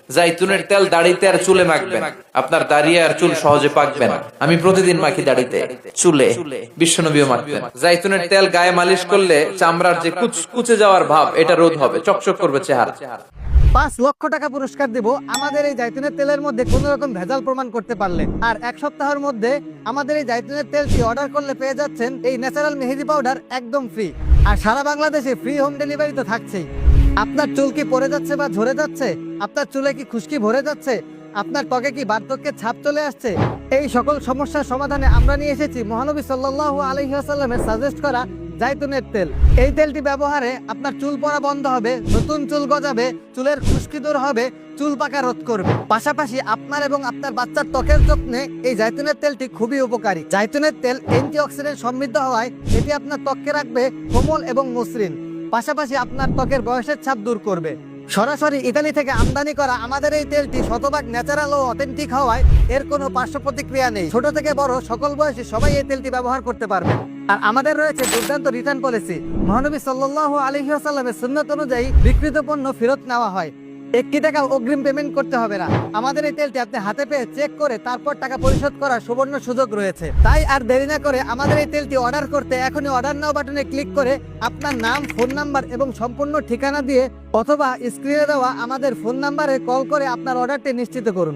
জাইতুনের তেল দাড়িতে আর চুলে মাখবেন, আপনার দাড়ি আর চুল সহজে পাকবে না। আমি প্রতিদিন মাখি দাড়িতে, চুলে, বিশ্বনবীও মাখতেন। জাইতুনের তেল গায়ে মালিশ করলে চামড়ার যে কুচকুচে যাওয়ার ভাব এটা রোধ হবে, চকচক করবে চেহারা। 5 লক্ষ টাকা পুরস্কার দিব আমাদের এই জাইতুনের তেলের মধ্যে কোনো রকম ভেজাল প্রমাণ করতে পারলে। আর 1 সপ্তাহের মধ্যে আমাদের এই জাইতুনের তেলটি অর্ডার করলে পেয়ে যাচ্ছেন এই ন্যাচারাল মেহেদি পাউডার একদম ফ্রি। আর সারা বাংলাদেশে ফ্রি হোম ডেলিভারি তো থাকছেই। আপনার চুল কি পড়ে যাচ্ছে বা ঝরে যাচ্ছে? আপনার চুলে কি খুশকি ভরে যাচ্ছে? আপনার ত্বকে কি বার্ধক্যের ছাপ চলে আসছে? এই সকল সমস্যার সমাধানে আমরা নিয়ে এসেছি মহানবী সাল্লাল্লাহু আলাইহি ওয়াসাল্লামের সাজেস্ট করা জাইতুনের তেল। এই তেলটি ব্যবহারে আপনার চুল পড়া বন্ধ হবে, নতুন চুল গজাবে, চুলের খুশকি দূর হবে, চুল পাকা রোধ করবে। পাশাপাশি আপনার এবং আপনার বাচ্চার ত্বকের যত্নে এই জাইতুনের তেলটি খুবই উপকারী। জাইতুনের তেল অ্যান্টিঅক্সিডেন্ট সমৃদ্ধ হওয়ায় এটি আপনার ত্বককে রাখবে কোমল এবং মসৃণ। পাশাপাশি আপনার ত্বকের বয়সের ছাপ দূর করবে। সরাসরি ইতালি থেকে আমদানি করা আমাদের এই তেলটি শতভাগ ন্যাচারাল ও অথেন্টিক হওয়ায় এর কোনো পার্শ্ব প্রতিক্রিয়া নেই। ছোট থেকে বড় সকল বয়সী সবাই এই তেলটি ব্যবহার করতে পারবে। আর আমাদের রয়েছে দুর্দান্ত রিটার্ন পলিসি। মহানবী সাল্লাল্লাহু আলাইহি ওয়াসাল্লামের সুন্নাত অনুযায়ী বিক্রিত পণ্য ফেরত নেওয়া হয়। 1 টাকা অগ্রিম পেমেন্ট করতে হবে না। আমাদের এই তেলটি আপনি হাতে পেয়ে চেক করে তারপর টাকা পরিশোধ করার সুবর্ণ সুযোগ রয়েছে। তাই আর দেরি না করে আমাদের এই তেলটি অর্ডার করতে এখনই অর্ডার নাও বাটনে ক্লিক করে আপনার নাম, ফোন নাম্বার এবং সম্পূর্ণ ঠিকানা দিয়ে অথবা স্ক্রিনে দেওয়া আমাদের ফোন নাম্বারে কল করে আপনার অর্ডারটি নিশ্চিত করুন।